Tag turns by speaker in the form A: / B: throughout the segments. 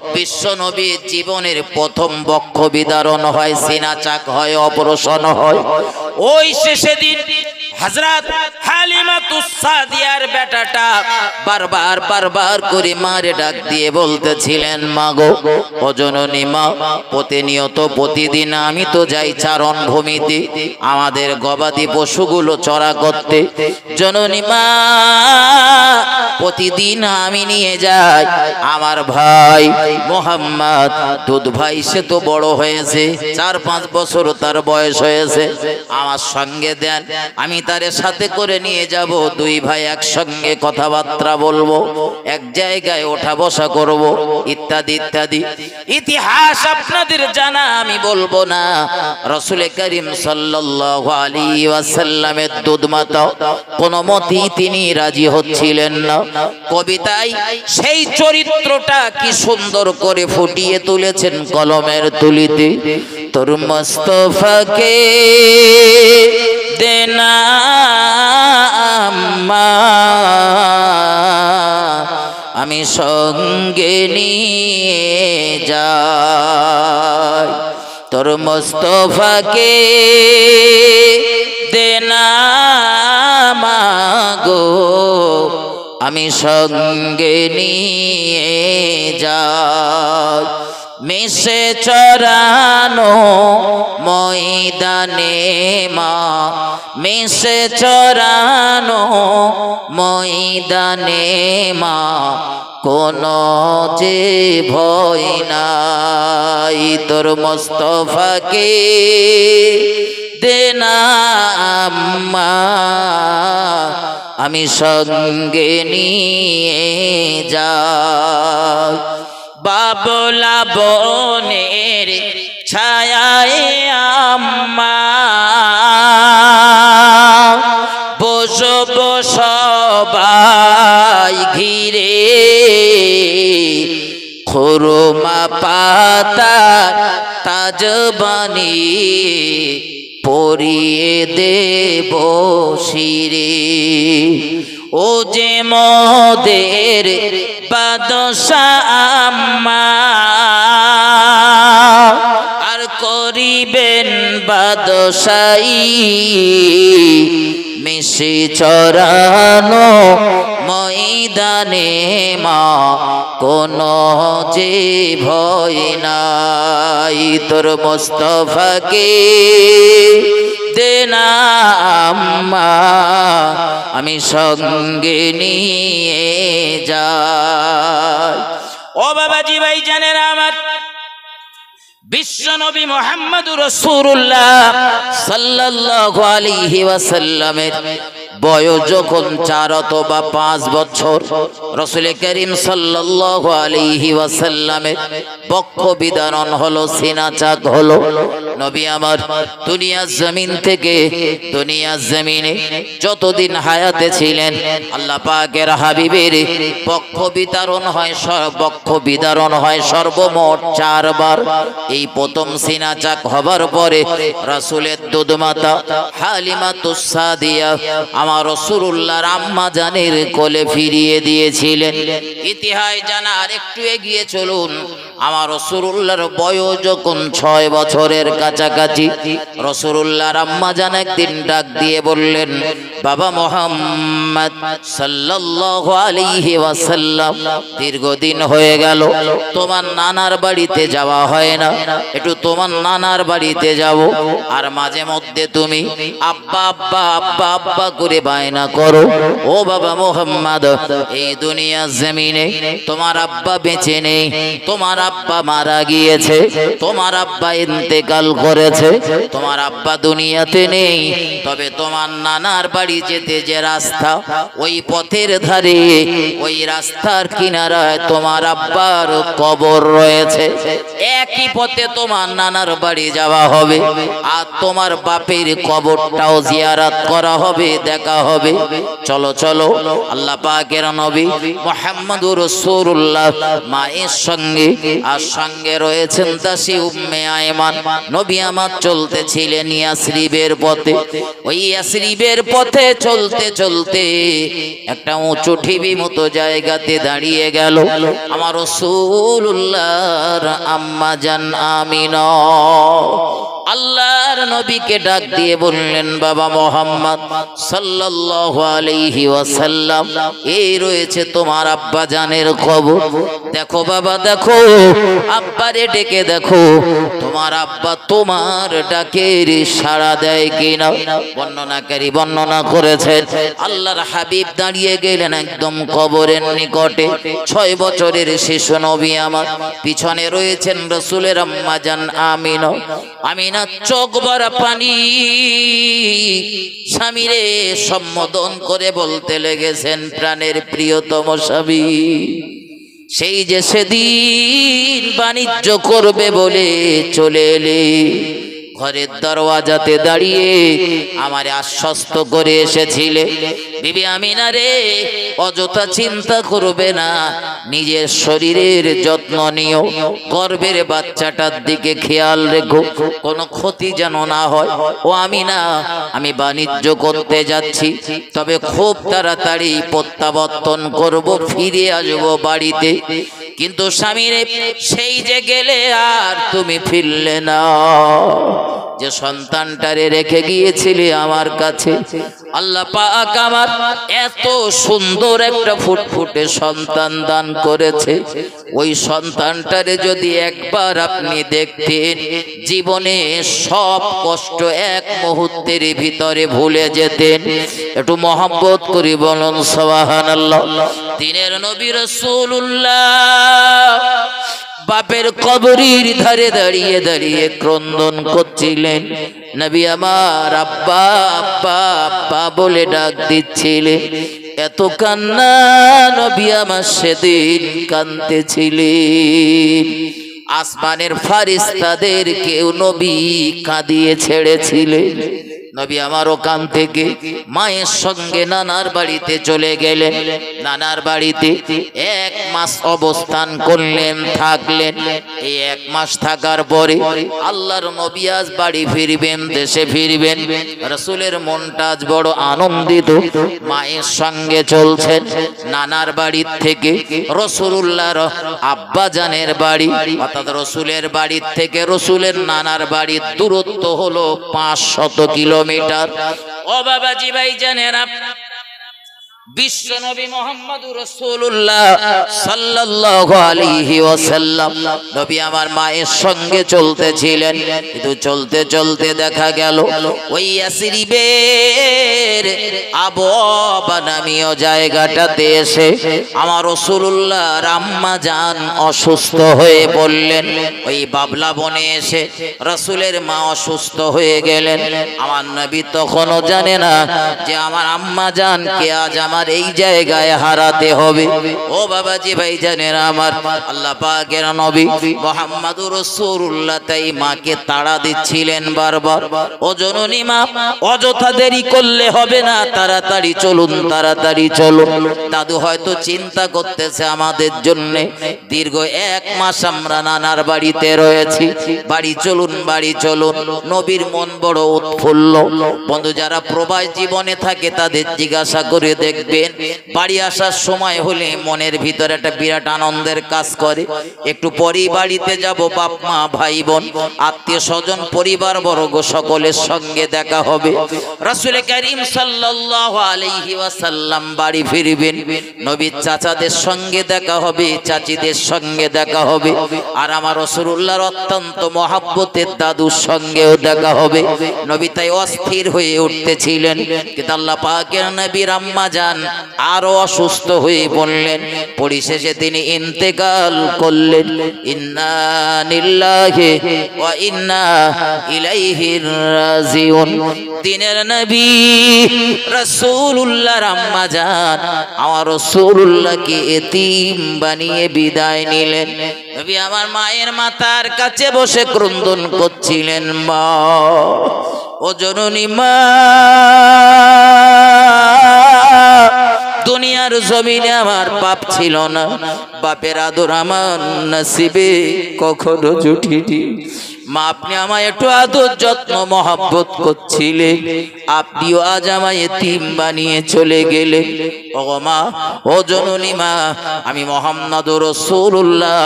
A: বিশ্ব নবীর জীবনের প্রথম বক্ষ বিদারণ হয়, সিনা চাক হয়, অপারেশন হয়। ওই শেষে দিন হযরত হালিমাতুস সাদিয়ার বেটাটা বারবার করে মারে ডাক দিয়ে বলতেছিলেন, মা গো, ও জননী মা, প্রতিনিয়ত প্রতিদিন আমি তো যাই চারণ ভূমিতে আমাদের গবাদি পশুগুলো চড়া করতে। জননী মা, প্রতিদিন আমি নিয়ে যাই। আমার ভাই মোহাম্মদ দুধ ভাই, সে তো বড় হয়েছে, 4-5 বছর তার বয়স হয়েছে, আমার সঙ্গে দেন, আমি তার সাথে করে নিয়ে যাব। 2 ভাই একসঙ্গে কথাবার্তা বলবো, এক জায়গায় ওঠা বসা করব, ইত্যাদি ইত্যাদি। ইতিহাস আপনাদের জানা, আমি বলবো না। রাসূল করিম সাল্লাল্লাহু আলাইহি ওয়াসাল্লামের দুধ মাতা কোনো মতেই তিনি রাজি হচ্ছিলেন না। কবিতায় সেই চরিত্রটা কি সুন্দর করে ফুটিয়ে তুলেছেন কলমের তুলিতে। তোর মুস্তাফাকে দেনা আম্মা, আমি সঙ্গে নিয়ে যাই। তোর মুস্তাফাকে দেনা মাগো, আমি সঙ্গে নিয়ে যাই। মিশে চরানো ময়দানে মা, মিশে চরানো ময়দানে মা, কোনো যে ভয় নাই। তোর মুস্তাফাকে দেনা আম্মা, আমি সঙ্গে নিয়ে যাই। বাবলা বনের ছায়ায় আম্মা, বসব সবাই ঘিরে, খুরমা পাতা তাজবানি পরিয়ে দেব শিরে। ও যে মোদের বাদশা আম্মা, আর করিবেন বাদশাই, মিশে চরানো ময়দানে মা, কোনো যে ভয় নাই। তোর মুস্তাফাকে দেনা আম্মা, আমি সঙ্গে নিয়ে যাই। ও বাবাজি ভাই জানেন আমার, বিশ্ব নবী মুহাম্মদুর রাসূলুল্লাহ সাল্লাল্লাহু আলাইহি ওয়াসাল্লামের বয়স যখন 4 অথবা 5 বছর, রাসূল করিম সাল্লাল্লাহু আলাইহি ওয়াসাল্লামের বক্ষ বিদারণ হলো, সিনা চাক হলো। নবী আমার দুনিয়ার জমিন থেকে, দুনিয়ার জমিনে যতদিন হায়াতে ছিলেন, আল্লাহ পাকের হাবিবের বক্ষ বিদারণ হয় সর্বমোট 4 বার। এই প্রথম সিনা চাক হবার পরে রাসূলের দুধ মাতা হালিমাতুস সাদিয়া আমার রাসূলুল্লাহর আম্মা জানের কোলে ফিরিয়ে দিয়েছিলেন। ইতিহাস জানা আর একটু এগিয়ে চলুন। আমার রাসূলুল্লাহর বয়স যখন 6 বছরের কাছাকাছি, রাসূলুল্লাহর আম্মা জান একদিন ডাক দিয়ে বললেন, বাবা মুহাম্মদ সাল্লাল্লাহু আলাইহি ওয়াসাল্লাম, দীর্ঘদিন হয়ে গেল তোমার নানার বাড়িতে যাওয়া হয় না, একটু তোমার নানার বাড়িতে যাব। আর মাঝে মধ্যে তুমি আব্বা আব্বা আব্বা আব্বা করে বায়না করো। ও বাবা মুহাম্মদ, এই দুনিয়ার জমিনে তোমার আব্বা বেঁচে নেই, তোমার আব্বা মারা গিয়েছে, তোমার আব্বা ইন্তেকাল করেছে, তোমার আব্বা দুনিয়াতে নেই। তবে তোমার নানার বাড়ি যেতে যে রাস্তা, ওই পথের ধারে, ওই রাস্তার কিনারায় তোমার আব্বার কবর রয়েছে। একই পথে তোমার নানার বাড়ি যাওয়া হবে, আর তোমার বাপের কবরটাও জিয়ারত করা হবে, দেখা হবে। চলো চলো। আল্লাহ পাকের নবী মুহাম্মদুর রাসূলুল্লাহ মায়ের সঙ্গে আর সঙ্গে রয়েছেন দাসী উম্মে আয়মান। নবী আমার চলতেছিলেন ইয়াসরিবের পথে। ওই ইয়াসরিবের পথে চলতে চলতে একটা উঁচু ঢিবি মতো জায়গাতে দাঁড়িয়ে গেল আমার রাসূলুল্লাহর আম্মা জান আমিনা। আল্লাহর নবীকে ডাক দিয়ে বললেন, বাবা মুহাম্মদ সাল্লাল্লাহু আলাইহি ওয়াসাল্লাম, এই রয়েছে তোমার আব্বা জানের খবর। দেখো বাবা, দেখো আব্বারে ডেকে দেখো, তোমার আব্বা তোমার ডাকের সাড়া দেয় কিনা। বর্ণনাকারী বর্ণনা করেছেন আল্লাহর হাবিব দাঁড়িয়ে গেলেন একদম কবরের নিকটে। 6 বছরের শিশু নবী আমার, পিছনে রয়েছেন রাসূলের আম্মা জান আমিনা। আমিনা চোখ ভরা পানি, স্বামীরে সম্বোধন করে বলতে লেগেছেন, প্রাণের প্রিয়তম স্বামী, সেই যে সেদিন বাণিজ্য করবে বলে চলে এলে, ঘরের দরওয়াজাতে দাঁড়িয়ে আমারে আশ্বস্ত করে এসেছিলে। বিবি আমিনা রে, অযথা চিন্তা করবে না, নিজের শরীরের যত্ন নিও, গর্ভের বাচ্চাটার দিকে খেয়াল রেখো, কোনো ক্ষতি যেন না হয়। ও আমিনা, আমি বাণিজ্য করতে যাচ্ছি, তবে খুব তাড়াতাড়ি প্রত্যাবর্তন করব, ফিরে আসবো বাড়িতে। কিন্তু স্বামীরে, সেই যে গেলে আর তুমি ফিরলে না, যে সন্তানটারে রেখে গিয়েছিলে আমার কাছে, আল্লাহ পাক আমার এত সুন্দর একটা ফুটফুটে সন্তান দান করেছে। ওই সন্তানটারে যদি একবার আপনি দেখতেন, জীবনে সব কষ্ট এক মুহূর্তের ভিতরে ভুলে যেতেন। একটু মহব্বত করি বলুন সুবহানাল্লাহ। দিনের নবী রাসূলুল্লাহ বাপের কবরের ধারে দাঁড়িয়ে দাঁড়িয়ে ক্রন্দন করছিলেন। নবী আমার আব্বা আব্বা আব্বা বলে ডাক দিচ্ছিলেন। এত কান্না নবী আমার সেদিন কাঁদতেছিলেন। আসমানের ফারিস্তাদের কেউ নবী কাঁদিয়ে ছেড়েছিলেন। নবী আমার ওখান থেকে মায়ের সঙ্গে নানার বাড়িতে চলে গেলেন। নানার বাড়িতে 1 মাস অবস্থান করলেন, থাকলেন। এই 1 মাস থাকার পরে আল্লাহর নবী আজ বাড়ি ফিরবেন, দেশে ফিরবেন। রাসূলের মনটা আজ বড় আনন্দিত, মায়ের সঙ্গে চলছেন। নানার বাড়ি থেকে রাসূলুল্লাহর আব্বা জানের বাড়ি, অর্থাৎ রাসূলের বাড়ি থেকে রাসূলের নানার বাড়ির দূরত্ব হলো 500 কিলোমিটার। ও বাবাজি ভাই জানেন, বিশ্ব নবী মুহাম্মদুর রাসূলুল্লাহ সাল্লাল্লাহু আলাইহি ওয়াসাল্লাম নবী আমার মায়ের সঙ্গে চলতেছিলেন। কিন্তু চলতে চলতে দেখা গেল ওই ইয়াসরিবের আবওয়াবা নামীয় জায়গাটাতে এসে আমার রাসূলুল্লাহর আম্মা জান অসুস্থ হয়ে পড়লেন। ওই বাবলা বনে এসে রাসূলের মা অসুস্থ হয়ে গেলেন। আমার নবী তখনও জানে না যে আমার আম্মা জানকে আজ আমার এই জায়গায় হারাতে হবে। ও বাবাজি ভাই জানেন আমার, আল্লাহ পাকের নবী মুহাম্মদুর রাসূলুল্লাহ তাই মাকে তাড়া দিচ্ছিলেন বারবার, ও জননী মা, অযথা দেরি করলে হবে না, তাড়াতাড়ি চলুন, তাড়াতাড়ি চলুন। দাদু হয়তো চিন্তা করতেছে আমাদের জন্য, দীর্ঘ 1 মাস আমরা নানার বাড়িতে রয়েছি, বাড়ি চলুন, বাড়ি চলুন। নবীর মন বড় উৎফুল্ল। বন্ধু, যারা প্রবাস জীবনে থাকে তাদের জিজ্ঞাসা করে দেখবেন, বাড়ি আসার সময় হলে মনের ভিতরে একটা বিরাট আনন্দের কাজ করে। একটু পরেই বাড়িতে যাব, বাপ মা ভাই বোন আত্মীয় স্বজন পরিবার বর্গ সকলের সঙ্গে দেখা হবে। রাসূল কারীম সাল্লাল্লাহু আলাইহি ওয়াসাল্লাম বাড়ি ফিরবেন, নবীর চাচাদের সঙ্গে দেখা হবে, চাচিদের সঙ্গে দেখা হবে, আর আমার রাসূলুল্লাহর অত্যন্ত মহব্বতের দাদুর সঙ্গেও দেখা হবে। নবী তাই অস্থির হয়ে উঠতেছিলেন। কিন্তু আল্লাহ পাকের নবীর আম্মা জান আরো অসুস্থ হয়ে পড়লেন। পরিশেষে তিনি ইন্তেকাল করলেন। ইন্না লিল্লাহি ওয়া ইন্না ইলাইহি রাজিউন। দিনের নবী রাসূলুল্লাহর আম্মা জান আমার রাসূলুল্লাহকে এতিম বানিয়ে বিদায় নিলেন। নবী আমার মায়ের মাথার কাছে বসে ক্রন্দন করছিলেন, মা, ও জননী মা, দুনিয়ার জমিনে আমার বাপ ছিল না, বাপের আদর আমার নসিবে কখনো জুটিনি। মা, আপনি আমায় একটু আদর যত্ন মহব্বত করছিলেন, আপনিও আজ আমায় এতিম বানিয়ে চলে গেলেন। ও মা, ও জননী মা, আমি মুহাম্মদুর রাসূলুল্লাহ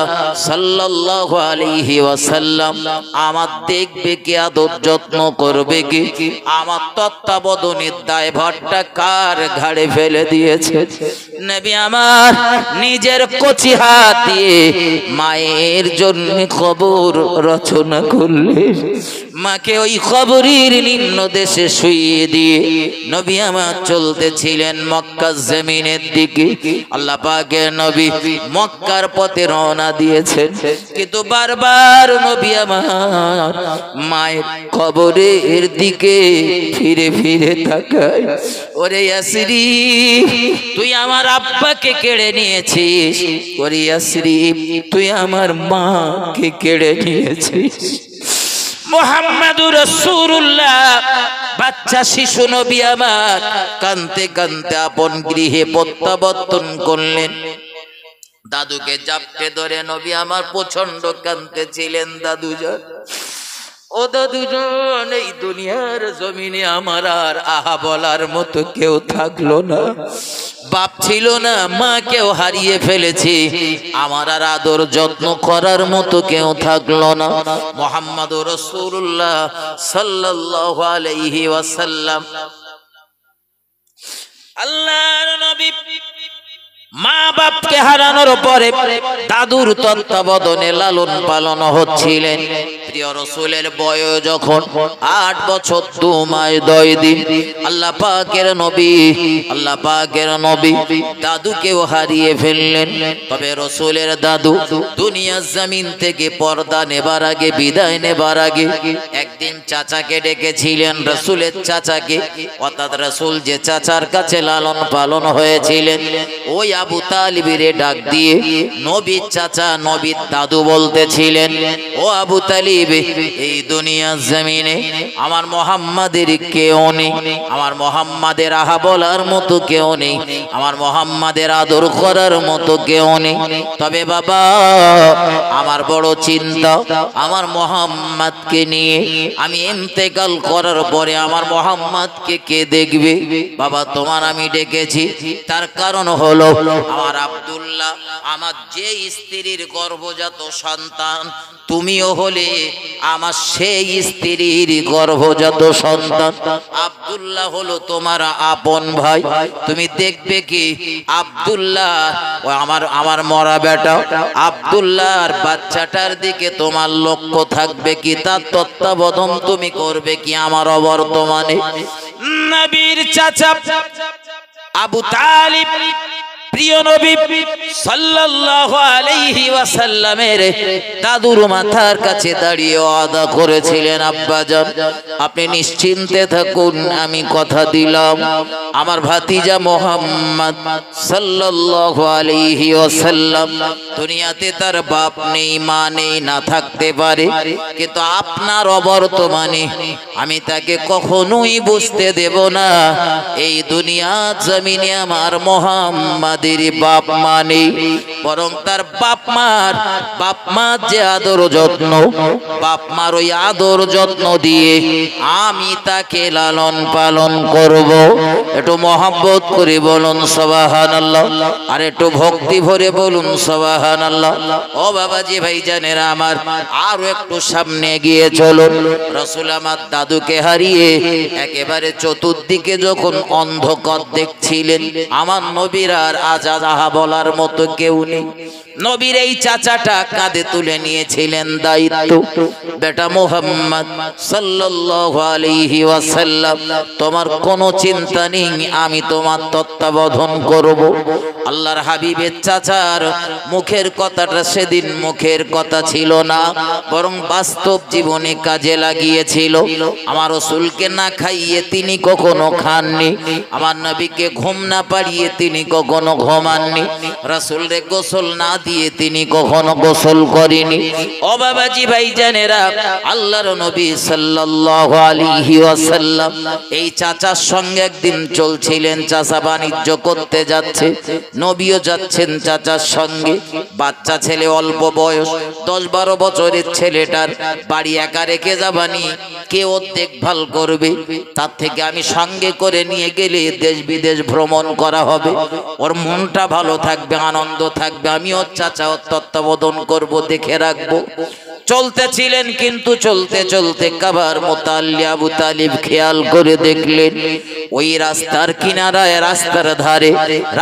A: সাল্লাল্লাহু আলাইহি ওয়াসাল্লাম, আমার দেখবে কে, আদর যত্ন করবে কে? আমার তত্ত্বাবধানের দায়ভারটা কার ঘাড়ে ফেলে দিয়েছে? নবী আমার নিজের কচি হাত দিয়ে মায়ের জন্য কবর রচনা করলেন। মাকে ওই কবরের নিম্ন দেশে শুইয়ে দিয়ে নবী আমার চলতেছিলেন মক্কার জমিনের দিকে। আল্লাহ পাকের নবী মক্কার পথে রওনা দিয়েছেন, কিন্তু বারবার নবী আমার মায়ের কবরের দিকে ফিরে ফিরে তাকায়। ওরে ইয়াসরি, তুই আমার আব্বাকে কেড়ে নিয়েছিস। ওরে ইয়াসরি, তুই আমার মাকে কেড়ে নিয়েছিস। মুহাম্মাদুর রাসূলুল্লাহ বাচ্চা শিশু নবী আমার কাঁদতে কাঁদতে আপন গৃহে প্রত্যাবর্তন করলেন। দাদুকে জাপটে ধরে নবী আমার প্রচন্ড কাঁদতেছিলেন। দাদুজান, ও দাদুজান, এই দুনিয়ার জমিনে আমার আর আহা বলার মতো কেউ থাকলো না। বাপ ছিল না, মাকেও হারিয়ে ফেলেছি, আমার আর আদর যত্ন করার মতো কেউ থাকলো না। মুহাম্মদুর রাসূলুল্লাহ সাল্লাল্লাহু আলাইহি ওয়াসাল্লাম, আল্লাহর নবী মা বাপকে হারানোর পরে দাদুর তত্ত্বাবধানে লালন পালন হচ্ছিলেন। প্রিয় রাসূলের বয়স যখন 8 বছর 2 মাস 10 দিন, আল্লাহ পাকের নবী দাদুকেও হারিয়ে ফেললেন। তবে রাসূলের দাদু দুনিয়ার জমিন থেকে পর্দা নেবার আগে, বিদায় নেবার আগে একদিন চাচাকে ডেকেছিলেন। রাসূলের চাচাকে, অর্থাৎ রাসূল যে চাচার কাছে লালন পালন হয়েছিলেন, ওই আবু তালিবের ডাক দিয়ে নবীর চাচা, নবীর দাদু বলতেছিলেন, ও আবু তালিব, এই দুনিয়ার জমিনে আমার মুহাম্মাদের কেউ নেই, আমার মুহাম্মাদের আহা বলার মতো কেউ নেই, আমার মুহাম্মাদের আদর করার মতো কেউ নেই। তবে বাবা, আমার বড় চিন্তা, আমার মুহাম্মাদকে নিয়ে আমি ইন্তেকাল করার পরে আমার মুহাম্মাদকে কে দেখবে? বাবা, তোমার আমি ডেকেছি, তার কারণ হলো আমার আব্দুল্লাহ, আমার যে স্ত্রীর গর্ভজাত সন্তান, তুমিও হলে আমার সেই স্ত্রীর গর্ভজাত সন্তান। আব্দুল্লাহ হলো তোমার আপন ভাই। তুমি দেখবে কি আব্দুল্লাহ, আমার মরা বেটা আব্দুল্লাহর বাচ্চাটার দিকে তোমার লক্ষ্য থাকবে কি? তার তত্ত্বাবধান তুমি করবে কি আমার অবর্তমানে? নবীর চাচা আবু তালিব প্রিয় নবী সাল্লাল্লাহু আলাইহি ওয়াসাল্লামের দাদুর মাথার কাছে দাঁড়িয়ে ওয়াদা করেছিলেন, আব্বাজান আপনি নিশ্চিন্তে থাকুন, আমি কথা দিলাম আমার ভাতিজা মুহাম্মদ সাল্লাল্লাহু আলাইহি ওয়াসাল্লাম দুনিয়াতে তার বাপ নেই, মা নেই, না থাকতে পারে, কিন্তু আপনার অবর্তমানে আমি তাকে কখনোই বুঝতে দেব না এই দুনিয়ার জমিনে আমার মুহাম্মদের বাপ মা নেই, বরং তার বাপ মার যে আদর যত্ন, বাপ মার ওই আদর যত্ন দিয়ে আমি তাকে লালন পালন করব। একটু মহব্বত করে বলুন সুবহানাল্লাহ, আর একটু ভক্তি ভরে বলুন সুবহানাল্লাহ। ও বাবাজি ভাইজানেরা আমার, আরো একটু সামনে গিয়ে চলুন। রাসূল আমার দাদুকে হারিয়ে একেবারে চতুর্দিকে যখন অন্ধকার দেখছিলেন, আমার নবীর আর আহা বলার মতো কেউ নেই। নবীর এই চাচাটা কাঁধে তুলে নিয়েছিলেন দায়িত্ব, বেটা মুহাম্মদ সাল্লাল্লাহু আলাইহি ওয়াসাল্লাম, তোমার কোনো চিন্তা নেই, আমি তোমার তত্ত্বাবধান করব। আল্লাহর হাবিবের চাচার মুখের কথাটা সেদিন মুখের কথা ছিল না, বরং বাস্তব জীবনে কাজে লাগিয়েছিল। আমার রাসূলকে না খাইয়ে তিনি কখনো খাননি, আমার নবীকে ঘুম না পাড়িয়ে তিনি কখনো ঘুমাননি, রাসূলকে গোসল না দিয়ে দিয়ে তিনি কখনো গোসল করেনি। ও বাবাজি ভাইজানেরা, আল্লাহর নবী সাল্লাল্লাহু আলাইহি ওয়াসাল্লাম এই চাচার সঙ্গে একদিন চলছিলেন। চাচা বাণিজ্য করতে যাচ্ছে, নবীও যাচ্ছেন চাচার সঙ্গে। বাচ্চা ছেলে, অল্প বয়স, 10-12 বছরের ছেলেটার বাড়ি একা রেখে যাবানি, কে ওর দেখভাল করবে? তার থেকে আমি সঙ্গে করে নিয়ে গেলে দেশ বিদেশ ভ্রমণ করা হবে, ওর মনটা ভালো থাকবে, আনন্দ থাকবে, আমি ওর চাচা ওর তত্ত্বাবধান করবো, দেখে রাখবো। চলতেছিলেন, কিন্তু চলতে চলতে কাবার মুতাল্লি আবু তালিব খেয়াল করে দেখলেন ওই রাস্তার কিনারায়, রাস্তার ধারে,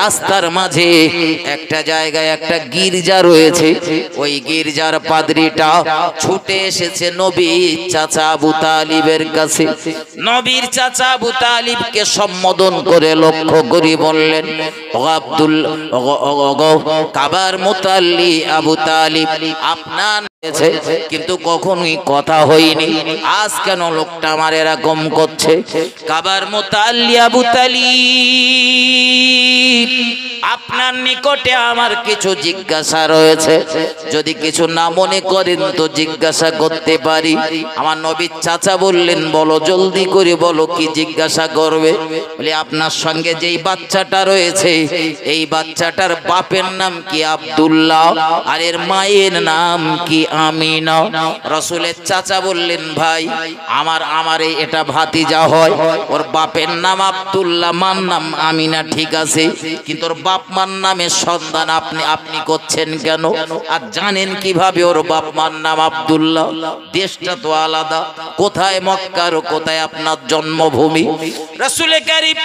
A: রাস্তার মাঝে একটা জায়গায় একটা গির্জা রয়েছে। ওই গির্জার পাদ্রীটা ছুটে এসেছে নবীর চাচা আবু তালিবের কাছে। নবীর চাচা আবু তালিবকে সম্বোধন করে লক্ষ্য করে বললেন, ও আব্দুল, কাবার মুতাল্লি আবু তালিব, আপনার কিন্তু কখনোই কথা হয়নি, আজ কেন লোকটা আমার এরকম করছে? কাবার মুতাল্লি আবু তালিব, আপনার নিকটে আমার কিছু জিজ্ঞাসা রয়েছে, যদি কিছু না মনে করেন তো জিজ্ঞাসা করতে পারি? আমার নবীর চাচা বললেন, বলো, জলদি করে বলো, কি জিজ্ঞাসা করবে? বলে, আপনার সঙ্গে যেই বাচ্চাটা রয়েছে, এই বাচ্চাটার বাপের নাম কি? আব্দুল্লাহ। আর এর মায়ের নাম কি? আমিনা। রাসূলের চাচা বললেন, ভাই আমার এটা ভাতিজা হয়, ওর বাপের নাম আব্দুল্লাহ, মার নাম আমিনা, ঠিক আছে, কিন্তু ওর বাপ মার নামের সন্ধান আপনি করছেন কেন? আর জানেন কিভাবে ওর বাপ মার নাম আব্দুল্লাহ? দেশটা তো আলাদা, কোথায় মক্কার, কোথায় আপনার জন্মভূমি? রাসূল কারীম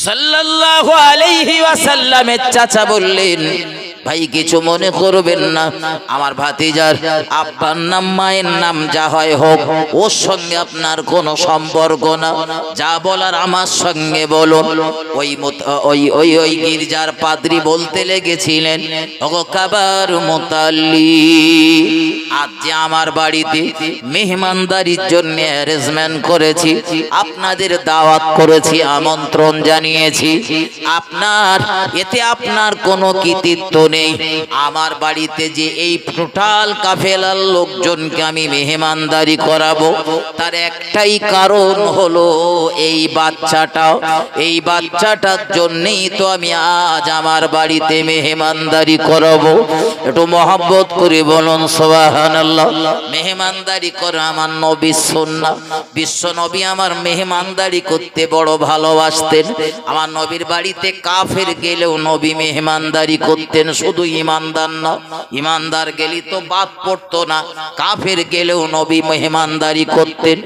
A: সাল্লাল্লাহু আলাইহি ওয়াসাল্লামের চাচা বললেন, ভাই কিছু মনে করবেন না, আমার ভাতিজার আব্বার নাম মায়ের নাম যা হয় হোক, ওর সঙ্গে আপনার কোনো সম্পর্ক না, যা বলার আমার সঙ্গে বলুন। ওই গির্জার পাদ্রী বলতে লেগেছিলেন, ওগো কাবার মুতাল্লি, আজ যে আমার বাড়িতে মেহমানদারির জন্য অ্যারেঞ্জমেন্ট করেছি, আপনাদের দাওয়াত করেছি, আমন্ত্রণ জানিয়েছি, এতে আপনার কোনো কৃতিত্ব নেই। আমার বাড়িতে যে এই টোটাল কাফেলার লোকজনকে আমি মেহমানদারি করাবো, তার একটাই কারণ হলো এই বাচ্চাটার জন্যই তো আমি আজ আমার বাড়িতে মেহমানদারি করাবো। একটু মহব্বত করে বলুন সুবহানাল্লাহ। মেহমানদারি করা আমার নবীর সুন্নাহ। বিশ্ব নবী আমার মেহমানদারি করতে বড় ভালোবাসতেন। আমার নবীর বাড়িতে কাফের গেলেও নবী মেহমানদারি করতেন। শুধু ইমানদার না, ইমানদার গেলি তো বাদ পড়তো না, কাফের গেলেও নবী মেহমানদারি করতেন।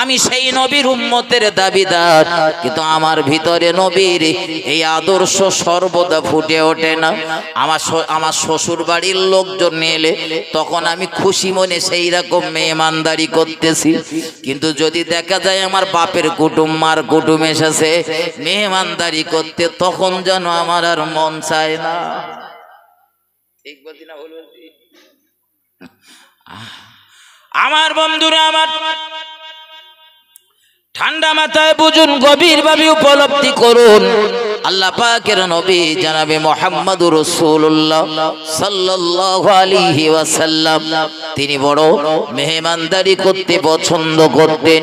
A: আমি সেই নবীর উম্মতের দাবিদার, কিন্তু আমার ভিতরে নবীর এই আদর্শ সর্বদা ফুটে ওঠে না। আমার শ্বশুর বাড়ির লোকজন এলে তখন আমি খুশি মনে সেই রকম মেহমানদারি করতেছি, কিন্তু যদি দেখা যায় আমার বাপের কুটুম, মার কুটুম এসেছে মেহমানদারি করতে, তখন যেন আমার আর মন চায় না। ঠিক বলছি না ভুল বলছি? আমার বন্ধুরা, আমার ঠান্ডা মাথায় বুঝুন, গভীরভাবে উপলব্ধি করুন, আল্লাহ পাকের নবী জনাবে মুহাম্মদুর রাসূলুল্লাহ সাল্লাল্লাহু আলাইহি ওয়াসাল্লাম তিনি বড় মেহমানদারি করতে পছন্দ করতেন।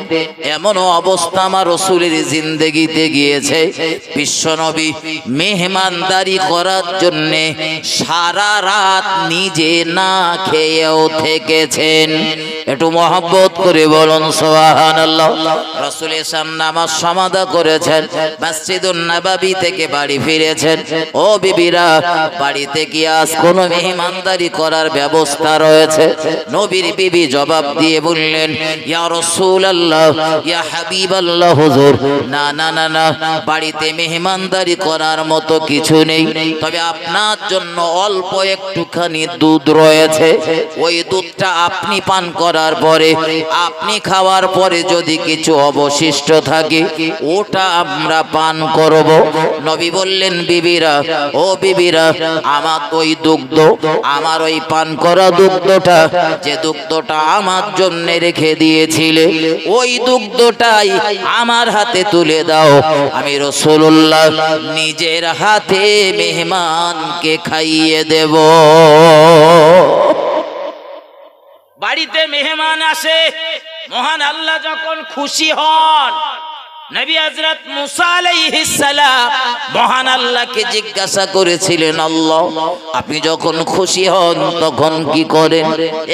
A: এমন অবস্থা আমার রাসূলের জিন্দেগিতে গিয়েছে, বিশ্ব নবী মেহমানদারি করার জন্য সারা রাত নিজে না খেয়েও থেকেছেন। একটু মহব্বত করে বলুন সুবহানাল্লাহ। রাসূল এসাম নামাজ সমাদা করেছেন, মসজিদুন নববী থেকে বাড়ি ফিরেছেন। ও বিবিরা, বাড়িতে কি আজ কোনো মেহমানদারি করার ব্যবস্থা রয়েছে? নবীর বিবি জবাব দিয়ে বললেন, ইয়া রাসূলুল্লাহ, ইয়া হাবিবাল্লাহ, হুজুর, না না না না, বাড়িতে মেহমানদারি করার মতো কিছু নেই, তবে আপনার জন্য অল্প একটুখানি দুধ রয়েছে, ওই দুধটা আপনি পান করেন করার পরে আপনি খাওয়ার পরে যদি কিছু অবশিষ্ট থাকে ওটা আমরা পান করব। নবী বললেন, বিবিরা, ও বিবিরা, আমার ওই দুগ্ধ, আমার ওই পান করা দুগ্ধটা, যে দুগ্ধটা আমার জন্য রেখে দিয়েছিলে, ওই দুগ্ধটাই আমার হাতে তুলে দাও। আমি রাসূলুল্লাহ নিজের হাতে মেহমানকে খাইয়ে দেব।
B: বাড়িতে মেহমান আসে, মহান আল্লাহ যখন খুশি হন, নবী হযরত মুসা আলাইহিস সালাম
A: মহান আল্লাহকে জিজ্ঞাসা করেছিলেন, আল্লাহ আপনি যখন খুশি হন তখন কি করেন?